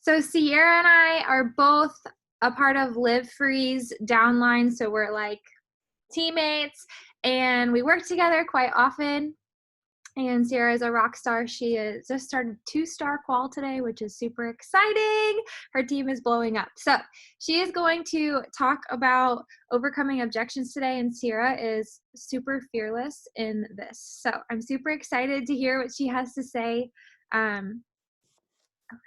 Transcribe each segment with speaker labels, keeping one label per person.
Speaker 1: So Sierra and I are both a part of Live Free's downline, so we're like teammates, and we work together quite often. And Sierra is a rock star. She is just started 2-star qual today, which is super exciting. Her team is blowing up. So she is going to talk about overcoming objections today, and Sierra is super fearless in this. So I'm super excited to hear what she has to say.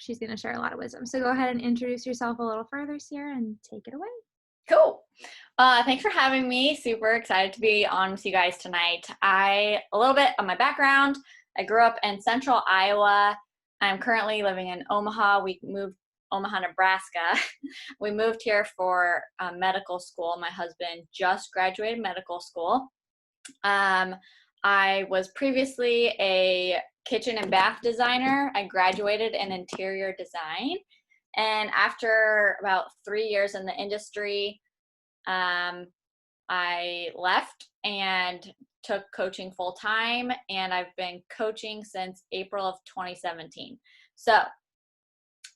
Speaker 1: She's going to share a lot of wisdom. So go ahead and introduce yourself a little further, Sierra, and take it away.
Speaker 2: Cool. Thanks for having me. Super excited to be on with you guys tonight. A little bit of my background. I grew up in central Iowa. I'm currently living in Omaha. We moved Omaha, Nebraska. We moved here for medical school. My husband just graduated medical school. I was previously a kitchen and bath designer. I graduated in interior design. And after about 3 years in the industry, I left and took coaching full time, and I've been coaching since April of 2017. So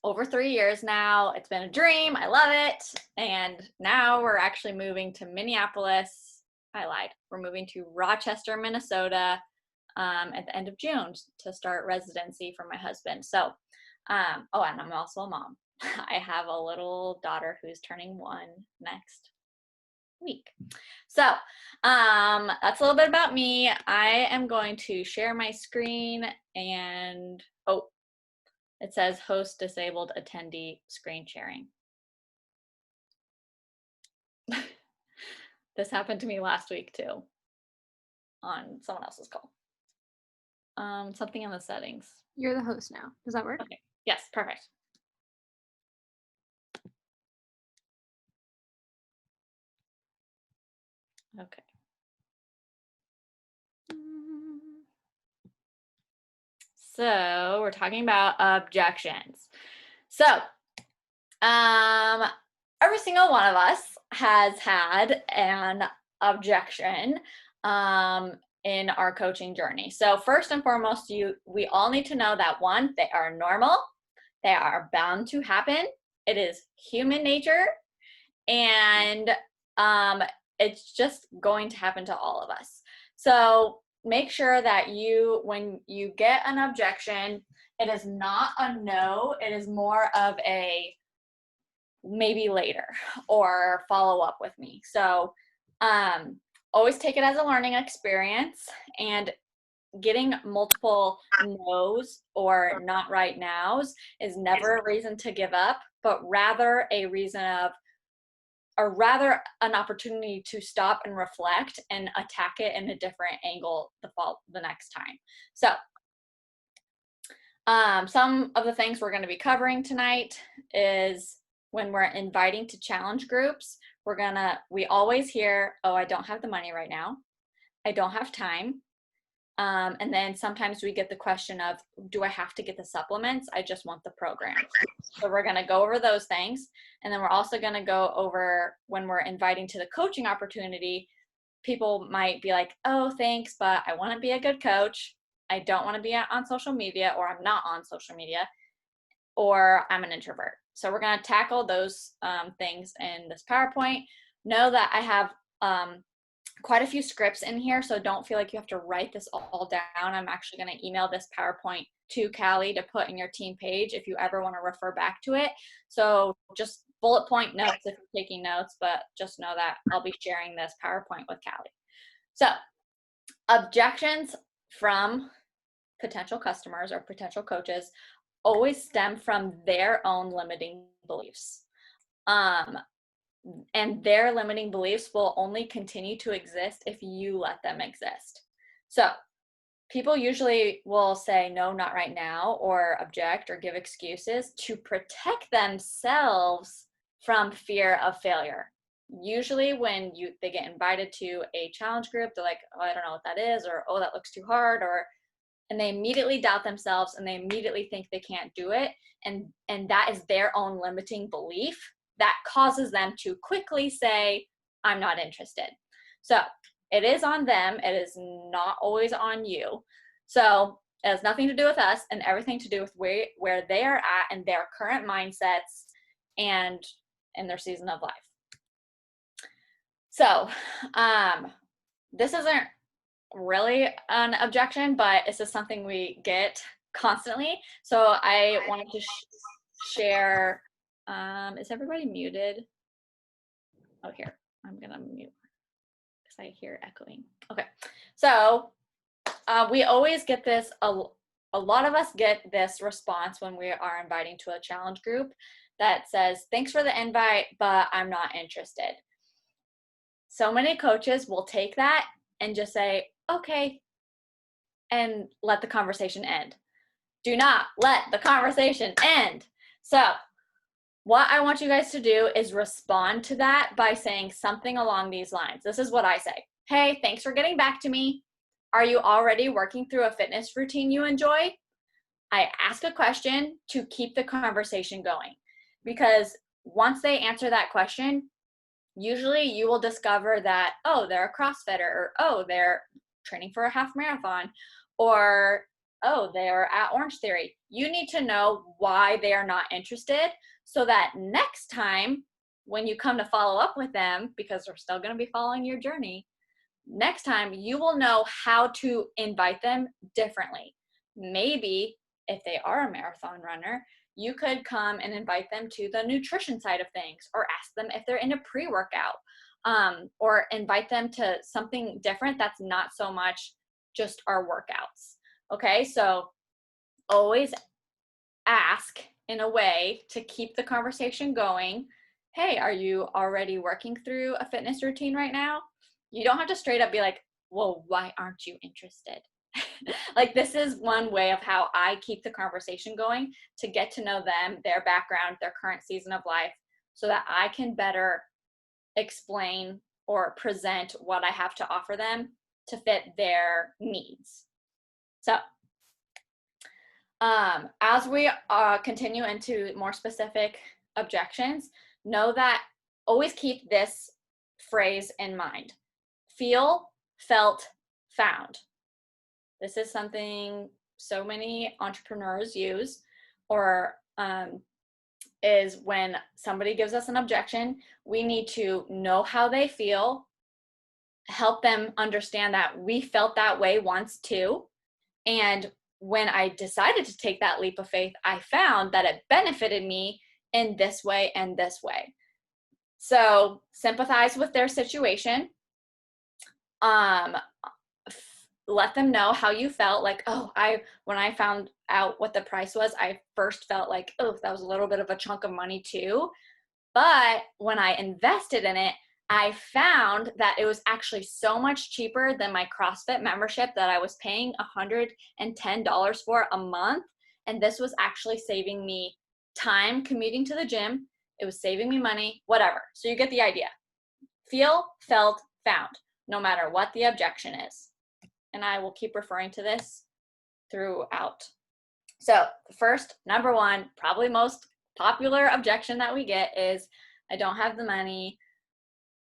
Speaker 2: over 3 years now. It's been a dream. I love it. And now we're actually moving to Minneapolis. I lied. We're moving to Rochester, Minnesota at the end of June to start residency for my husband. So, and I'm also a mom. I have a little daughter who's turning 1 next week. So that's a little bit about me. I am going to share my screen, and it says host disabled attendee screen sharing. This happened to me last week too on someone else's call. Something in the settings.
Speaker 1: You're the host now. Does that work?
Speaker 2: Okay. Yes, perfect. Okay. So we're talking about objections. So every single one of us has had an objection in our coaching journey. So first and foremost, we all need to know that 1, they are normal. They are bound to happen. It is human nature, and it's just going to happen to all of us. So make sure that when you get an objection, it is not a no, it is more of a maybe later or follow up with me. So always take it as a learning experience, and getting multiple no's or not right nows is never a reason to give up, but rather an opportunity to stop and reflect and attack it in a different angle the next time. So some of the things we're going to be covering tonight is when we're inviting to challenge groups, we always hear, oh, I don't have the money right now. I don't have time. And then sometimes we get the question of, do I have to get the supplements? I just want the program. So we're going to go over those things. And then we're also going to go over when we're inviting to the coaching opportunity, people might be like, oh, thanks, but I want to be a good coach. I don't want to be on social media, or I'm not on social media, or I'm an introvert. So we're going to tackle those things in this PowerPoint. Know that I have quite a few scripts in here, so don't feel like you have to write this all down. I'm actually going to email this PowerPoint to Callie to put in your team page if you ever want to refer back to it. So just bullet point notes if you're taking notes, but just know that I'll be sharing this PowerPoint with Callie. So objections from potential customers or potential coaches always stem from their own limiting beliefs. And their limiting beliefs will only continue to exist if you let them exist. So people usually will say, no, not right now, or object or give excuses to protect themselves from fear of failure. Usually when they get invited to a challenge group, they're like, oh, I don't know what that is, or oh, that looks too hard, and they immediately doubt themselves, and they immediately think they can't do it. And that is their own limiting belief that causes them to quickly say, I'm not interested. So it is on them. It is not always on you. So It has nothing to do with us and everything to do with where they are at and their current mindsets and in their season of life. So this isn't really an objection, but it's just something we get constantly. So I wanted to share, is everybody muted? Oh, here, I'm gonna mute because I hear echoing. Okay, so we always get this, a lot of us get this response when we are inviting to a challenge group that says, thanks for the invite, but I'm not interested. So many coaches will take that and just say, okay, and let the conversation end. Do not let the conversation end. So what I want you guys to do is respond to that by saying something along these lines. This is what I say. Hey, thanks for getting back to me. Are you already working through a fitness routine you enjoy? I ask a question to keep the conversation going, because once they answer that question, usually you will discover that, oh, they're a CrossFitter, or oh, they're training for a half marathon, or oh, they're at Orange Theory. You need to know why they are not interested so that next time when you come to follow up with them, because they're still going to be following your journey, next time you will know how to invite them differently. Maybe if they are a marathon runner, you could come and invite them to the nutrition side of things, or ask them if they're into pre-workout, or invite them to something different that's not so much just our workouts. Okay, so always ask in a way to keep the conversation going. Hey, are you already working through a fitness routine right now? You don't have to straight up be like, well, why aren't you interested? Like, this is one way of how I keep the conversation going, to get to know them, their background, their current season of life, so that I can better explain or present what I have to offer them to fit their needs. So as we continue into more specific objections, know that always keep this phrase in mind. Feel, felt, found. This is something so many entrepreneurs use, or is when somebody gives us an objection, we need to know how they feel, help them understand that we felt that way once too. And when I decided to take that leap of faith, I found that it benefited me in this way and this way. So sympathize with their situation. Let them know how you felt. Like, oh, when I found out what the price was, I first felt like, oh, that was a little bit of a chunk of money too. But when I invested in it, I found that it was actually so much cheaper than my CrossFit membership that I was paying $110 for a month. And this was actually saving me time commuting to the gym. It was saving me money, whatever. So you get the idea. Feel, felt, found, no matter what the objection is. And I will keep referring to this throughout. So the first, number one, probably most popular objection that we get is, I don't have the money,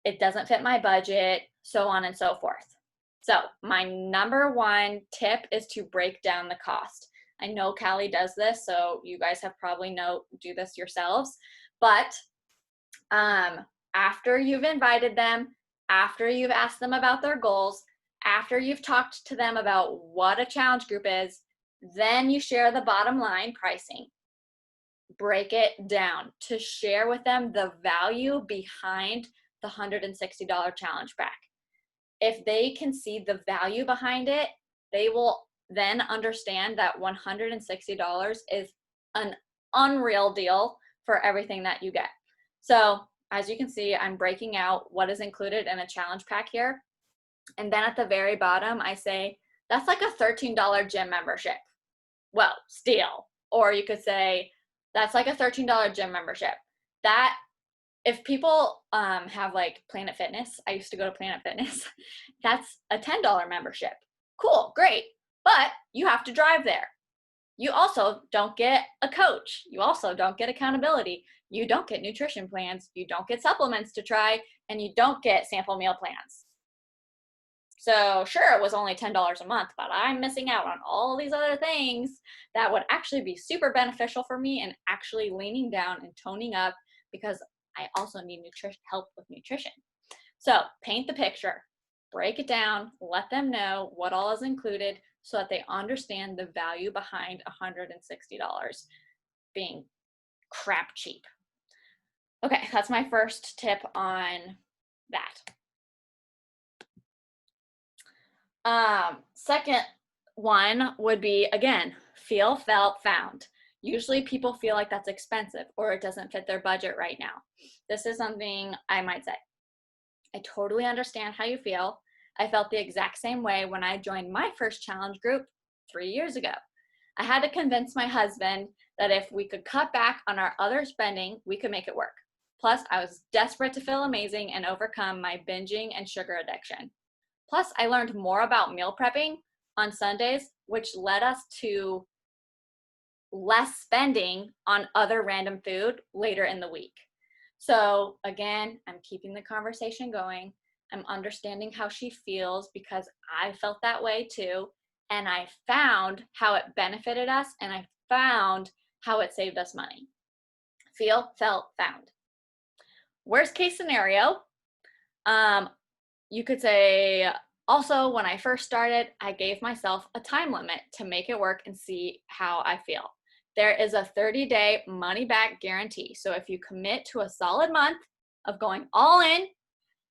Speaker 2: it doesn't fit my budget, so on and so forth. So my number one tip is to break down the cost. I know Callie does this, so you guys have probably do this yourselves. But after you've invited them, after you've asked them about their goals, after you've talked to them about what a challenge group is, then you share the bottom line pricing. Break it down to share with them the value behind the $160 challenge pack. If they can see the value behind it, they will then understand that $160 is an unreal deal for everything that you get. So as you can see, I'm breaking out what is included in a challenge pack here. And then at the very bottom, I say, that's like a $13 gym membership. Well, steal. Or you could say, that's like a $13 gym membership. That, if people have like Planet Fitness, I used to go to Planet Fitness, that's a $10 membership. Cool, great. But you have to drive there. You also don't get a coach. You also don't get accountability. You don't get nutrition plans. You don't get supplements to try, and you don't get sample meal plans. So sure, it was only $10 a month, but I'm missing out on all these other things that would actually be super beneficial for me and actually leaning down and toning up because I also need help with nutrition. So paint the picture, break it down, let them know what all is included so that they understand the value behind $160 being crap cheap. Okay, that's my first tip on that. Second one would be, again, feel, felt, found. Usually people feel like that's expensive or it doesn't fit their budget right now. This is something I might say. I totally understand how you feel. I felt the exact same way when I joined my first challenge group 3 years ago. I had to convince my husband that if we could cut back on our other spending, we could make it work. Plus, I was desperate to feel amazing and overcome my binging and sugar addiction. Plus, I learned more about meal prepping on Sundays, which led us to less spending on other random food later in the week. So again, I'm keeping the conversation going. I'm understanding how she feels because I felt that way too. And I found how it benefited us and I found how it saved us money. Feel, felt, found. Worst case scenario, you could say, also, when I first started, I gave myself a time limit to make it work and see how I feel. There is a 30-day money-back guarantee. So if you commit to a solid month of going all in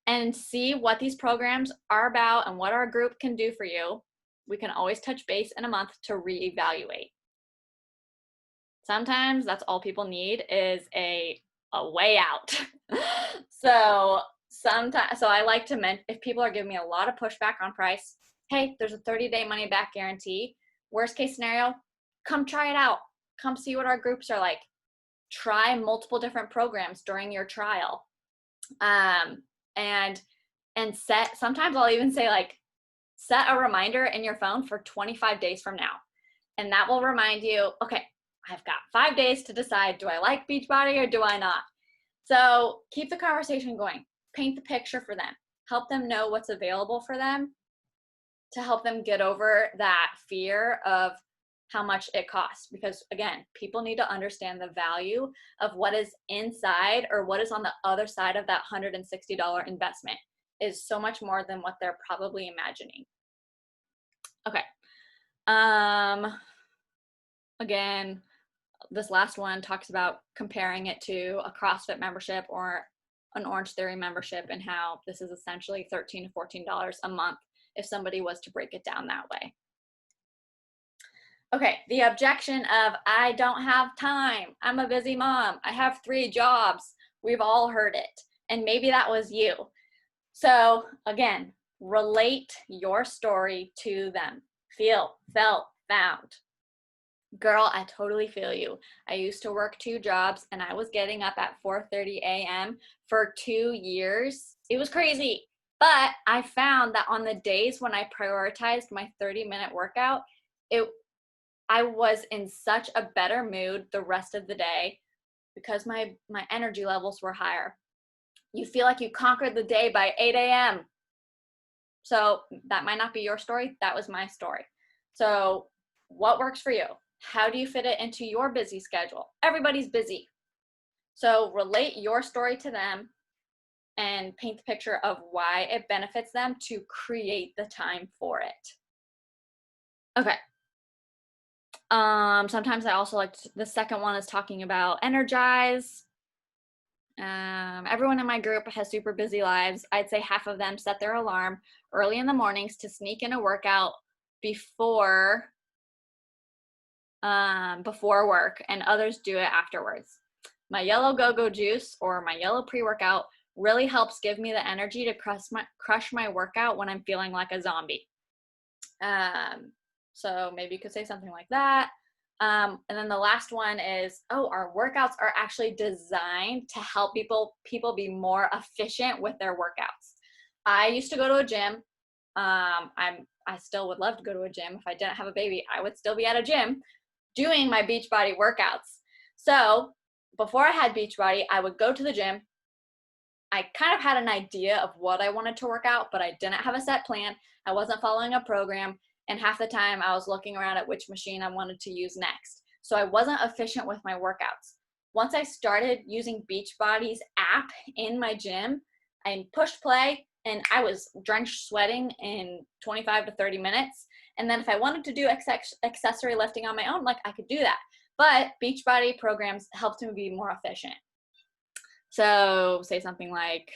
Speaker 2: and see what these programs are about and what our group can do for you, we can always touch base in a month to reevaluate. Sometimes that's all people need is a way out. So I like to mention, if people are giving me a lot of pushback on price, hey, there's a 30-day money back guarantee. Worst case scenario, come try it out. Come see what our groups are like. Try multiple different programs during your trial. And sometimes I'll even say like, set a reminder in your phone for 25 days from now. And that will remind you, okay, I've got 5 days to decide, do I like Beachbody or do I not? So keep the conversation going. Paint the picture for them. Help them know what's available for them to help them get over that fear of how much it costs. Because again, people need to understand the value of what is inside or what is on the other side of that $160 investment is so much more than what they're probably imagining. Okay. Again, this last one talks about comparing it to a CrossFit membership or an Orange Theory membership and how this is essentially $13 to $14 a month if somebody was to break it down that way. Okay, the objection of I don't have time. I'm a busy mom. I have 3 jobs. We've all heard it. And maybe that was you. So again, relate your story to them. Feel, felt, found. Girl, I totally feel you. I used to work 2 jobs and I was getting up at 4:30 a.m. for 2 years. It was crazy. But I found that on the days when I prioritized my 30-minute workout, I was in such a better mood the rest of the day because my energy levels were higher. You feel like you conquered the day by 8 a.m. So that might not be your story. That was my story. So what works for you? How do you fit it into your busy schedule? Everybody's busy. So relate your story to them and paint the picture of why it benefits them to create the time for it. Okay. Sometimes I also like the second one is talking about energize. Everyone in my group has super busy lives. I'd say half of them set their alarm early in the mornings to sneak in a workout before work, and others do it afterwards. My yellow go-go juice or my yellow pre-workout really helps give me the energy to crush my workout when I'm feeling like a zombie. So maybe you could say something like that. And then the last one is, our workouts are actually designed to help people be more efficient with their workouts. I used to go to a gym. I still would love to go to a gym. If I didn't have a baby, I would still be at a gym doing my Beachbody workouts. So before I had Beachbody, I would go to the gym, I kind of had an idea of what I wanted to work out, but I didn't have a set plan. I wasn't following a program. And half the time I was looking around at which machine I wanted to use next. So I wasn't efficient with my workouts. Once I started using Beachbody's app in my gym, I pushed play and I was drenched sweating in 25 to 30 minutes. And then if I wanted to do accessory lifting on my own, like I could do that. But Beachbody programs helped me be more efficient. So say something like,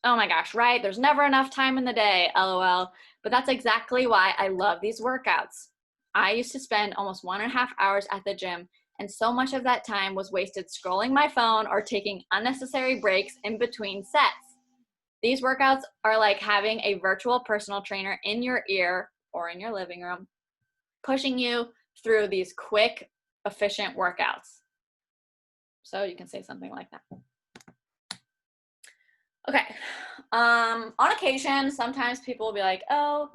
Speaker 2: oh my gosh, right? There's never enough time in the day, LOL. But that's exactly why I love these workouts. I used to spend almost 1.5 hours at the gym, and so much of that time was wasted scrolling my phone or taking unnecessary breaks in between sets. These workouts are like having a virtual personal trainer in your ear or in your living room, pushing you through these quick, efficient workouts. So you can say something like that. Okay. On occasion, sometimes people will be like, oh,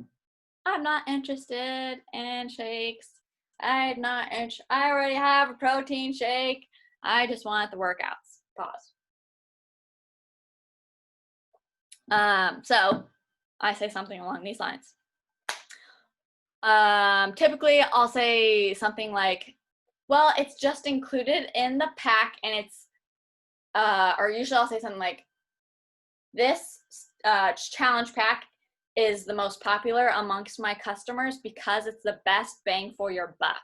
Speaker 2: I'm not interested in shakes. I already have a protein shake. I just want the workouts. Pause. So I say something along these lines. Typically I'll say something like, well, it's just included in the pack and it's, or usually I'll say something like, this challenge pack is the most popular amongst my customers because it's the best bang for your buck.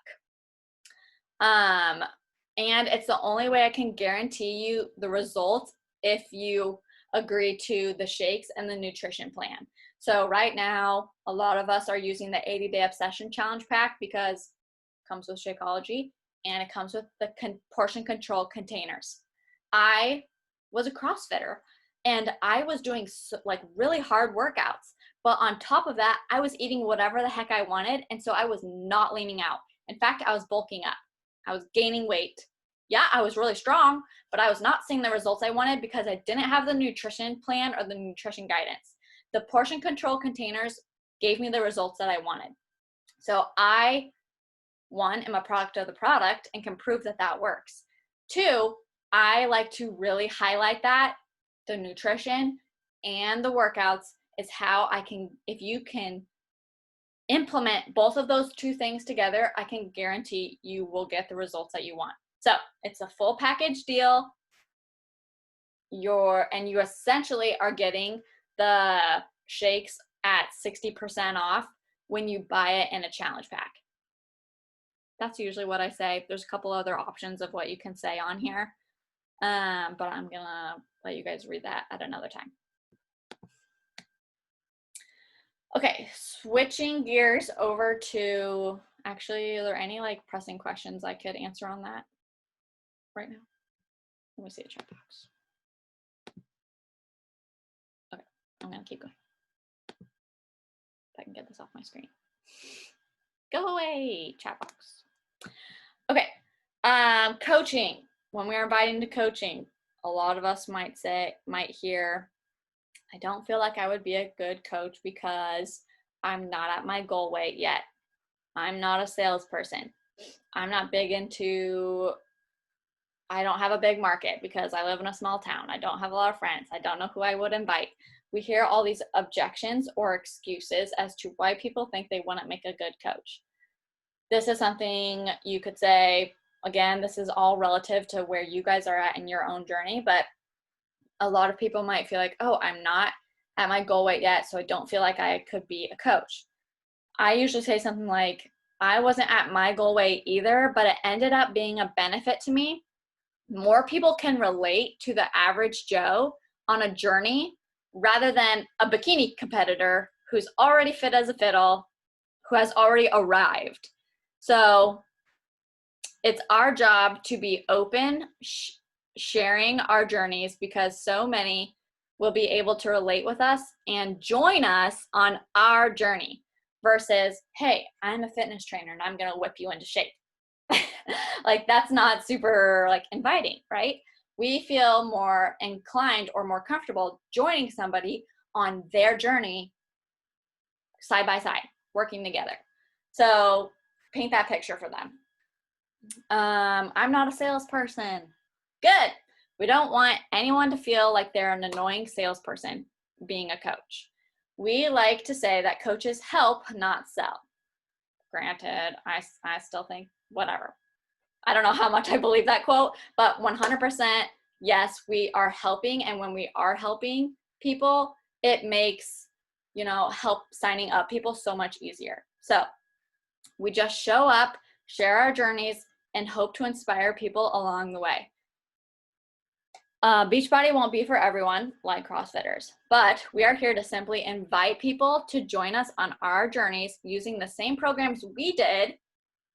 Speaker 2: And it's the only way I can guarantee you the results if you agree to the shakes and the nutrition plan. So right now, a lot of us are using the 80-day obsession challenge pack because it comes with Shakeology and it comes with the portion control containers. I was a CrossFitter and I was doing like really hard workouts. But on top of that, I was eating whatever the heck I wanted. And so I was not leaning out. In fact, I was bulking up. I was gaining weight. Yeah, I was really strong, but I was not seeing the results I wanted because I didn't have the nutrition plan or the nutrition guidance. The portion control containers gave me the results that I wanted. So I, one, am a product of the product and can prove that that works. Two, I like to really highlight that the nutrition and the workouts is how I can, if you can implement both of those two things together, I can guarantee you will get the results that you want. So it's a full package deal. You essentially are getting the shakes at 60% off when you buy it in a challenge pack. That's usually what I say. There's a couple other options of what you can say on here, but I'm gonna let you guys read that at another time. Okay, switching gears over to, actually, are there any like pressing questions I could answer on that right now? Let me see the chat box. Okay, I'm gonna keep going. If I can get this off my screen. Go away, chat box. Okay, coaching. When we are inviting to coaching, a lot of us might hear, I don't feel like I would be a good coach because I'm not at my goal weight yet. I'm not a salesperson. I'm not big into, I don't have a big market because I live in a small town. I don't have a lot of friends. I don't know who I would invite. We hear all these objections or excuses as to why people think they wouldn't make a good coach. This is something you could say, again, this is all relative to where you guys are at in your own journey, but a lot of people might feel like, oh, I'm not at my goal weight yet, so I don't feel like I could be a coach. I usually say something like, I wasn't at my goal weight either, but it ended up being a benefit to me. More people can relate to the average Joe on a journey rather than a bikini competitor who's already fit as a fiddle, who has already arrived. So it's our job to be open, sharing our journeys, because so many will be able to relate with us and join us on our journey versus, hey, I'm a fitness trainer and I'm going to whip you into shape. Like, that's not super like inviting, right? We feel more inclined or more comfortable joining somebody on their journey side by side, working together. So paint that picture for them. I'm not a salesperson. Good. We don't want anyone to feel like they're an annoying salesperson being a coach. We like to say that coaches help, not sell. Granted, I still think whatever. I don't know how much I believe that quote, but 100% yes, we are helping. And when we are helping people, it makes, help signing up people so much easier. So we just show up, share our journeys, and hope to inspire people along the way. Beachbody won't be for everyone, like CrossFitters, but we are here to simply invite people to join us on our journeys using the same programs we did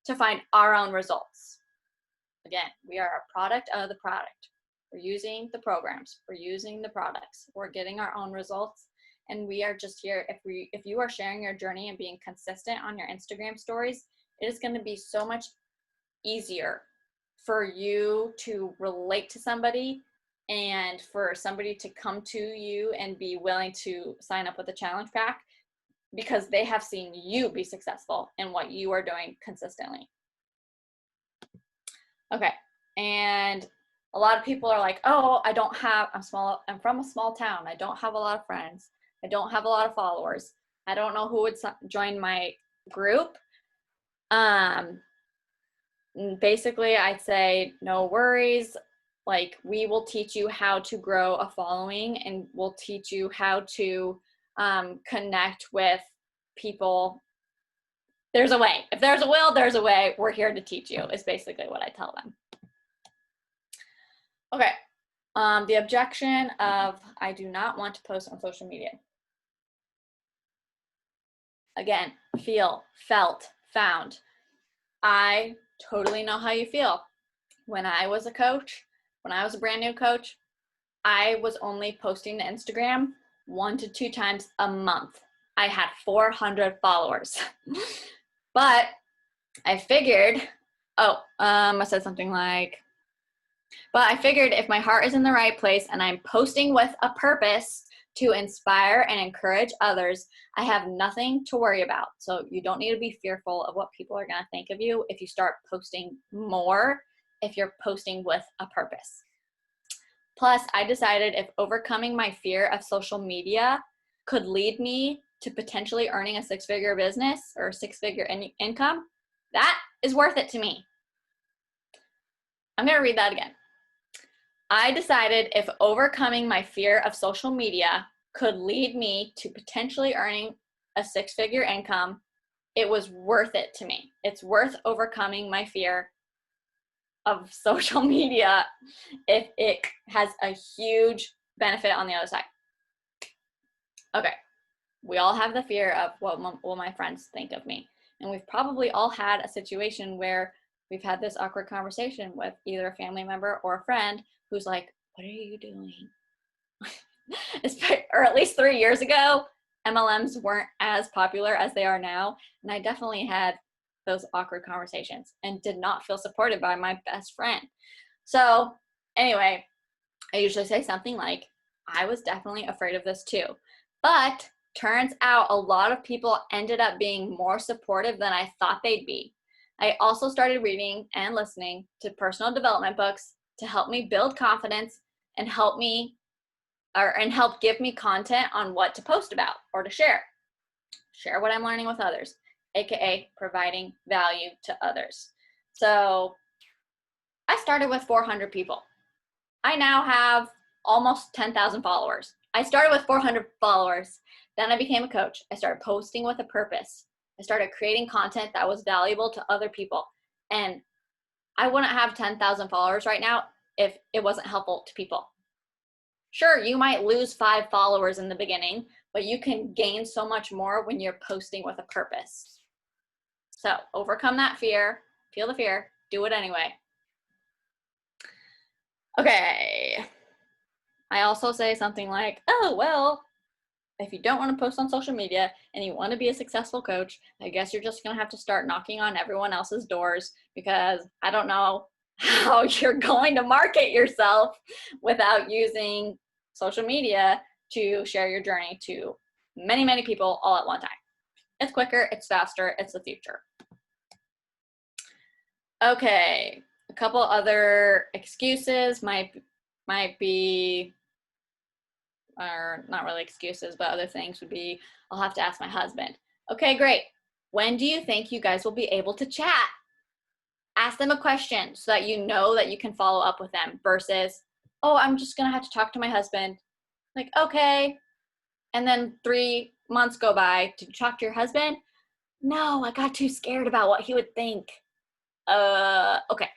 Speaker 2: to find our own results. Again, we are a product of the product. We're using the programs, we're using the products, we're getting our own results, and we are just here. If you are sharing your journey and being consistent on your Instagram stories, it is going to be so much easier for you to relate to somebody and for somebody to come to you and be willing to sign up with a challenge pack because they have seen you be successful in what you are doing consistently. Okay, and a lot of people are like, oh, I'm from a small town. I don't have a lot of friends. I don't have a lot of followers. I don't know who would join my group. Basically, I'd say no worries. Like, we will teach you how to grow a following, and we'll teach you how to connect with people. There's a way. If there's a will, there's a way. We're here to teach you, is basically what I tell them. Okay. The objection of I do not want to post on social media. Again, felt, found. I totally know how you feel. When I was a coach, when I was a brand new coach, I was only posting to Instagram 1 to 2 times a month. I had 400 followers. But I figured, I said something like, but I figured if my heart is in the right place and I'm posting with a purpose to inspire and encourage others, I have nothing to worry about. So you don't need to be fearful of what people are going to think of you if you start posting more, if you're posting with a purpose. Plus, I decided if overcoming my fear of social media could lead me to potentially earning a 6-figure business or 6-figure income, that is worth it to me. I'm going to read that again. I decided if overcoming my fear of social media could lead me to potentially earning a 6-figure income, it was worth it to me. It's worth overcoming my fear of social media if it has a huge benefit on the other side. Okay, we all have the fear of what will my friends think of me. And we've probably all had a situation where we've had this awkward conversation with either a family member or a friend who's like, what are you doing? Or at least 3 years ago, MLMs weren't as popular as they are now. And I definitely had those awkward conversations and did not feel supported by my best friend. So anyway, I usually say something like, I was definitely afraid of this too. But turns out a lot of people ended up being more supportive than I thought they'd be. I also started reading and listening to personal development books to help me build confidence and help give me content on what to post about or to share. Share what I'm learning with others, aka providing value to others. So I started with 400 people. I now have almost 10,000 followers. I started with 400 followers. Then I became a coach. I started posting with a purpose. I started creating content that was valuable to other people. And I wouldn't have 10,000 followers right now if it wasn't helpful to people. Sure, you might lose 5 followers in the beginning, but you can gain so much more when you're posting with a purpose. So overcome that fear, feel the fear, do it anyway. Okay. I also say something like, oh, well, if you don't want to post on social media and you want to be a successful coach, I guess you're just going to have to start knocking on everyone else's doors, because I don't know how you're going to market yourself without using social media to share your journey to many, many people all at one time. It's quicker, it's faster, it's the future. Okay, a couple other excuses might might be, or not really excuses, but other things would be, I'll have to ask my husband. Okay, great. When do you think you guys will be able to chat? Ask them a question so that you know that you can follow up with them versus, oh, I'm just going to have to talk to my husband. Like, okay. And then 3 months go by. Did you talk to your husband? No, I got too scared about what he would think. Okay.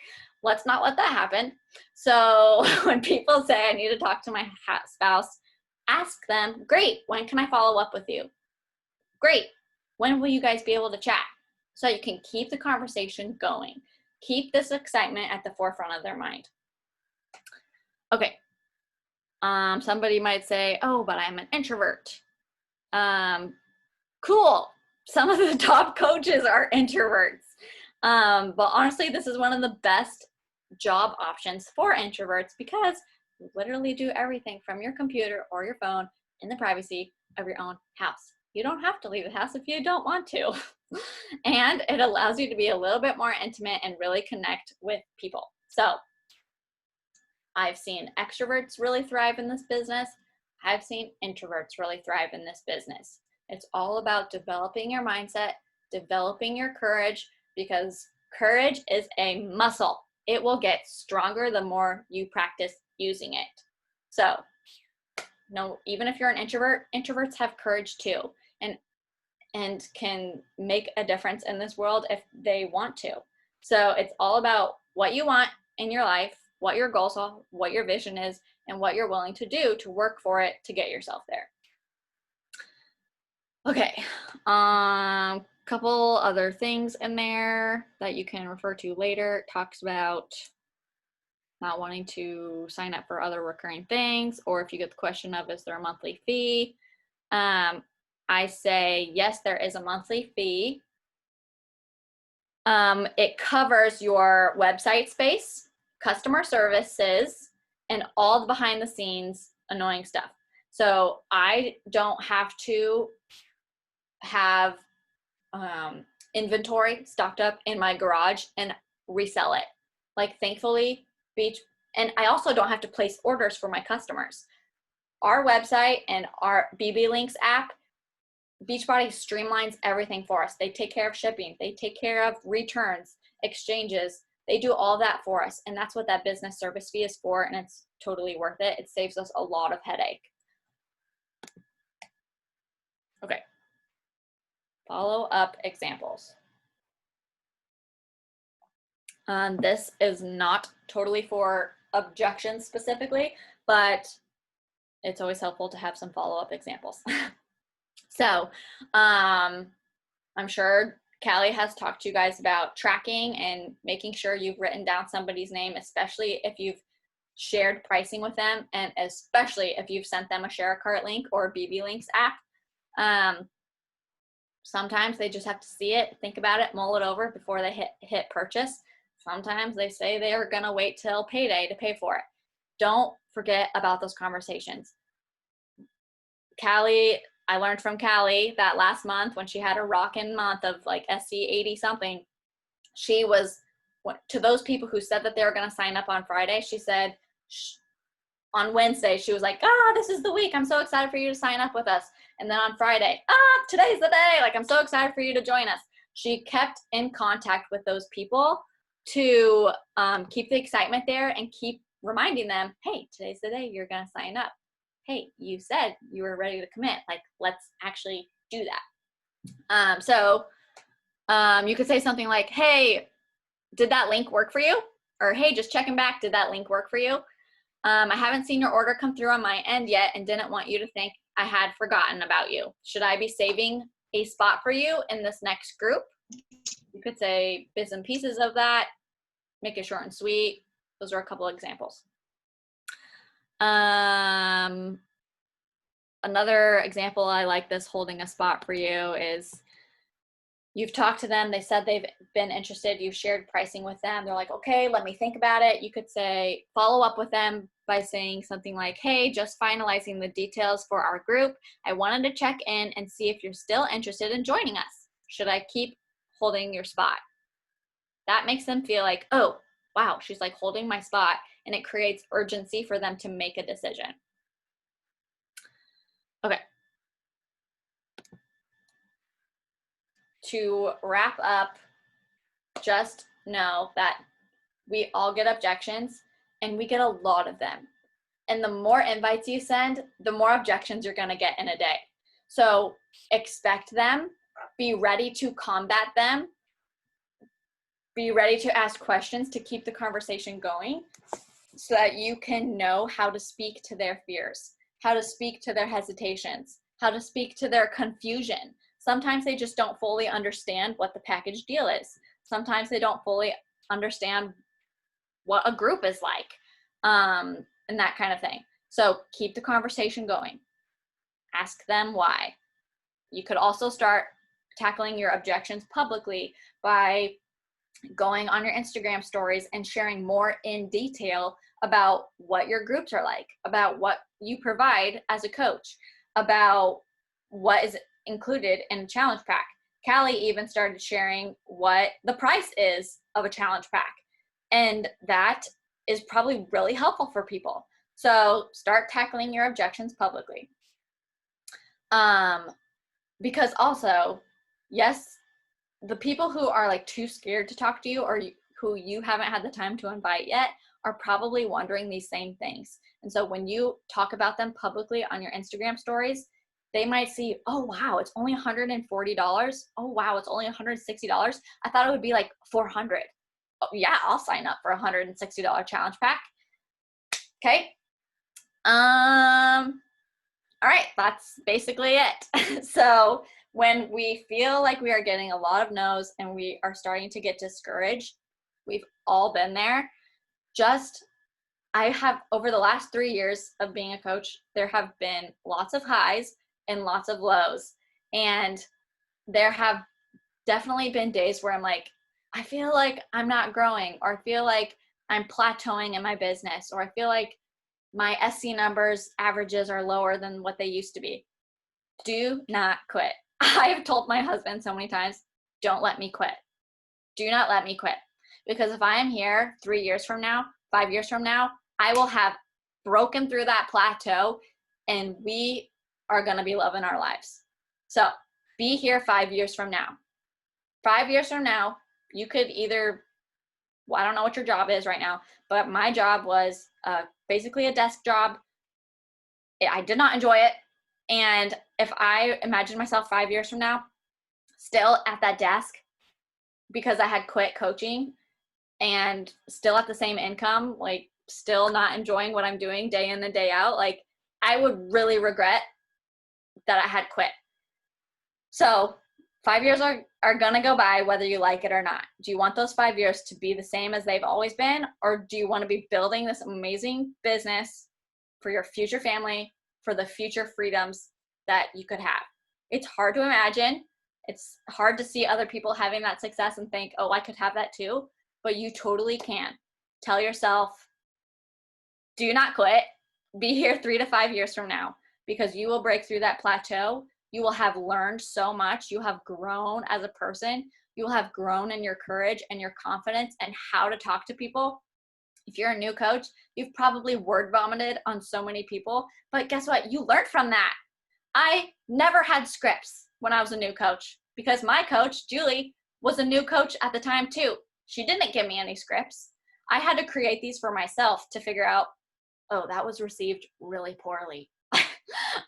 Speaker 2: Let's not let that happen. So when people say I need to talk to my spouse, ask them, great, when can I follow up with you? Great, when will you guys be able to chat? So you can keep the conversation going. Keep this excitement at the forefront of their mind. Okay. Somebody might say, oh, but I'm an introvert. Cool. Some of the top coaches are introverts. But honestly, this is one of the best job options for introverts because you literally do everything from your computer or your phone in the privacy of your own house. You don't have to leave the house if you don't want to. And it allows you to be a little bit more intimate and really connect with people. So I've seen extroverts really thrive in this business. I've seen introverts really thrive in this business. It's all about developing your mindset, developing your courage, because courage is a muscle. It will get stronger the more you practice using it. So, no, even if you're an introvert, introverts have courage too, and can make a difference in this world if they want to. So it's all about what you want in your life, what your goals are, what your vision is, and what you're willing to do to work for it to get yourself there. Okay, couple other things in there that you can refer to later. It talks about not wanting to sign up for other recurring things, or if you get the question of, is there a monthly fee? I say, yes, there is a monthly fee. It covers your website space, customer services, and all the behind the scenes annoying stuff. So I don't have to have inventory stocked up in my garage and resell it. Like, thankfully, and I also don't have to place orders for my customers. Our website and our BB Links app, Beachbody streamlines everything for us. They take care of shipping. They take care of returns, exchanges. They do all that for us. And that's what that business service fee is for. And it's totally worth it. It saves us a lot of headache. Okay. Follow-up examples. This is not totally for objections specifically, but it's always helpful to have some follow-up examples. So I'm sure Callie has talked to you guys about tracking and making sure you've written down somebody's name, especially if you've shared pricing with them, and especially if you've sent them a share a cart link or a BB Links app. Sometimes they just have to see it, think about it, mull it over before they hit purchase. Sometimes they say they are going to wait till payday to pay for it. Don't forget about those conversations. Callie, I learned from Callie that last month when she had a rockin' month of like SC 80 something, she was, to those people who said that they were going to sign up on Friday, she said on Wednesday, she was like, this is the week. I'm so excited for you to sign up with us. And then on Friday, today's the day. Like, I'm so excited for you to join us. She kept in contact with those people to keep the excitement there and keep reminding them, hey, today's the day you're going to sign up. Hey, you said you were ready to commit. Like, let's actually do that. So you could say something like, hey, did that link work for you? Or, hey, just checking back, did that link work for you? I haven't seen your order come through on my end yet and didn't want you to think I had forgotten about you. Should I be saving a spot for you in this next group? You could say bits and pieces of that, make it short and sweet. Those are a couple examples. Another example I like this holding a spot for you is you've talked to them, they said they've been interested, you've shared pricing with them, they're like, okay, let me think about it. You could say, follow up with them by saying something like, hey, just finalizing the details for our group. I wanted to check in and see if you're still interested in joining us. Should I keep holding your spot? That makes them feel like, oh, wow, she's like holding my spot, and it creates urgency for them to make a decision. Okay. To wrap up, just know that we all get objections, and we get a lot of them. And the more invites you send, the more objections you're going to get in a day. So expect them, be ready to combat them, be ready to ask questions to keep the conversation going so that you can know how to speak to their fears, how to speak to their hesitations, how to speak to their confusion. Sometimes they just don't fully understand what the package deal is. Sometimes they don't fully understand what a group is like, and that kind of thing. So keep the conversation going. Ask them why. You could also start tackling your objections publicly by going on your Instagram stories and sharing more in detail about what your groups are like, about what you provide as a coach, about what is included in a challenge pack. Callie even started sharing what the price is of a challenge pack. And that is probably really helpful for people. So start tackling your objections publicly. Because also, yes, the people who are like too scared to talk to you or who you haven't had the time to invite yet are probably wondering these same things. And so when you talk about them publicly on your Instagram stories, they might see, oh, wow, it's only $140. Oh, wow, it's only $160. I thought it would be like $400. Oh, yeah, I'll sign up for a $160 challenge pack. Okay. All right, that's basically it. So when we feel like we are getting a lot of no's and we are starting to get discouraged, we've all been there. I have, over the last 3 years of being a coach, there have been lots of highs and lots of lows. And there have definitely been days where I'm like, I feel like I'm not growing, or I feel like I'm plateauing in my business, or I feel like my SC numbers averages are lower than what they used to be. Do not quit. I have told my husband so many times, don't let me quit. Do not let me quit. Because if I am here 3 years from now, 5 years from now, I will have broken through that plateau and we are going to be loving our lives. So be here 5 years from now. 5 years from now, you could either, well, I don't know what your job is right now, but my job was basically a desk job. I did not enjoy it. And if I imagine myself 5 years from now, still at that desk because I had quit coaching and still at the same income, like still not enjoying what I'm doing day in and day out, like I would really regret that I had quit. So 5 years are going to go by whether you like it or not. Do you want those 5 years to be the same as they've always been? Or do you want to be building this amazing business for your future family, for the future freedoms that you could have? It's hard to imagine. It's hard to see other people having that success and think, oh, I could have that too. But you totally can. Tell yourself, do not quit. Be here 3 to 5 years from now, because you will break through that plateau. You will have learned so much. You have grown as a person. You will have grown in your courage and your confidence and how to talk to people. If you're a new coach, you've probably word vomited on so many people, but guess what? You learned from that. I never had scripts when I was a new coach because my coach, Julie, was a new coach at the time too. She didn't give me any scripts. I had to create these for myself to figure out, oh, that was received really poorly.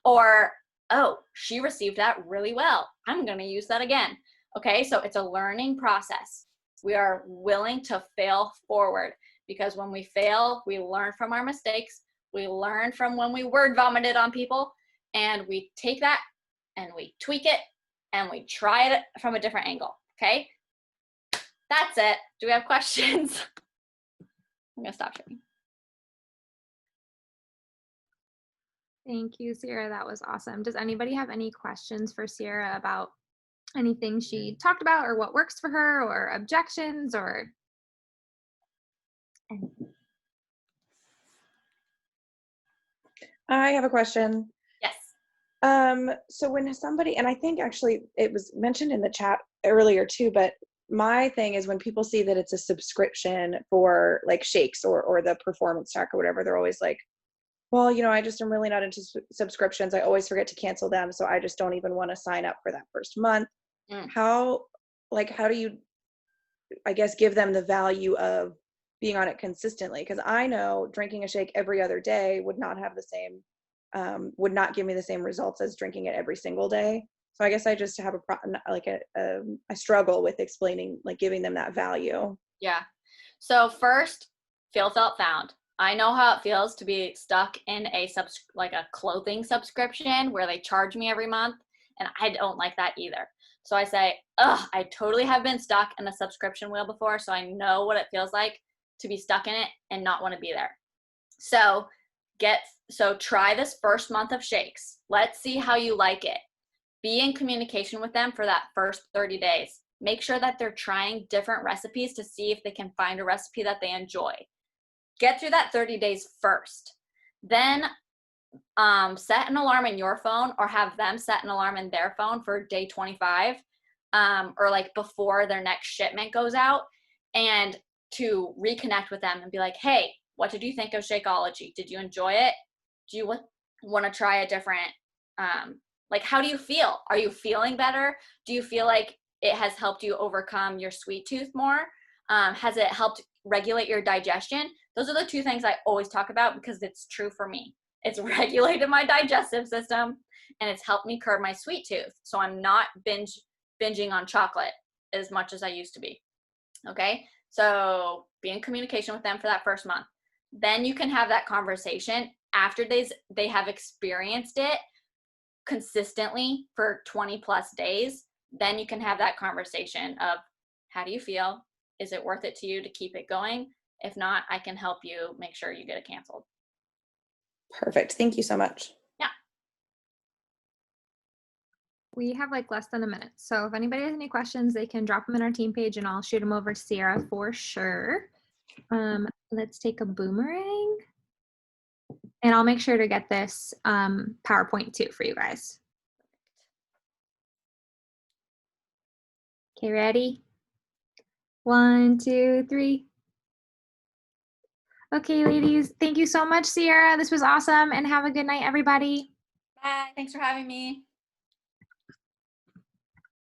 Speaker 2: Or, oh, she received that really well. I'm going to use that again. Okay, so it's a learning process. We are willing to fail forward because when we fail, we learn from our mistakes. We learn from when we word vomited on people, and we take that and we tweak it and we try it from a different angle. Okay, that's it. Do we have questions? I'm going to stop sharing.
Speaker 1: Thank you, Sierra. That was awesome. Does anybody have any questions for Sierra about anything she talked about or what works for her or objections or anything?
Speaker 3: I have a question.
Speaker 2: Yes.
Speaker 3: So when somebody, and I think actually it was mentioned in the chat earlier too, but my thing is when people see that it's a subscription for like shakes or the performance track or whatever, they're always like, well, I just am really not into subscriptions. I always forget to cancel them. So I just don't even want to sign up for that first month. How do you, I guess, give them the value of being on it consistently? Because I know drinking a shake every other day would not have the same, would not give me the same results as drinking it every single day. So I guess I just have I struggle with explaining, like giving them that value.
Speaker 2: Yeah. So first, feel felt found. I know how it feels to be stuck in a clothing subscription where they charge me every month, and I don't like that either. So I say, I totally have been stuck in the subscription wheel before, so I know what it feels like to be stuck in it and not want to be there. So try this first month of shakes. Let's see how you like it. Be in communication with them for that first 30 days. Make sure that they're trying different recipes to see if they can find a recipe that they enjoy. Get through that 30 days first. Then set an alarm in your phone or have them set an alarm in their phone for day 25 or like before their next shipment goes out, and to reconnect with them and be like, hey, what did you think of Shakeology? Did you enjoy it? Do you want to try a different, how do you feel? Are you feeling better? Do you feel like it has helped you overcome your sweet tooth more? Has it helped regulate your digestion? Those are the two things I always talk about because it's true for me. It's regulated my digestive system and it's helped me curb my sweet tooth. So I'm not binging on chocolate as much as I used to be. Okay. So be in communication with them for that first month. Then you can have that conversation after they have experienced it consistently for 20 plus days. Then you can have that conversation of, how do you feel? Is it worth it to you to keep it going? If not, I can help you make sure you get it canceled.
Speaker 3: Perfect. Thank you so much.
Speaker 2: Yeah.
Speaker 1: We have like less than a minute. So if anybody has any questions, they can drop them in our team page and I'll shoot them over to Sierra for sure. Let's take a boomerang. And I'll make sure to get this PowerPoint too for you guys. Okay, ready? 1, 2, 3. Okay, ladies, thank you so much, Sierra. This was awesome, and have a good night, everybody.
Speaker 2: Bye. Thanks for having me.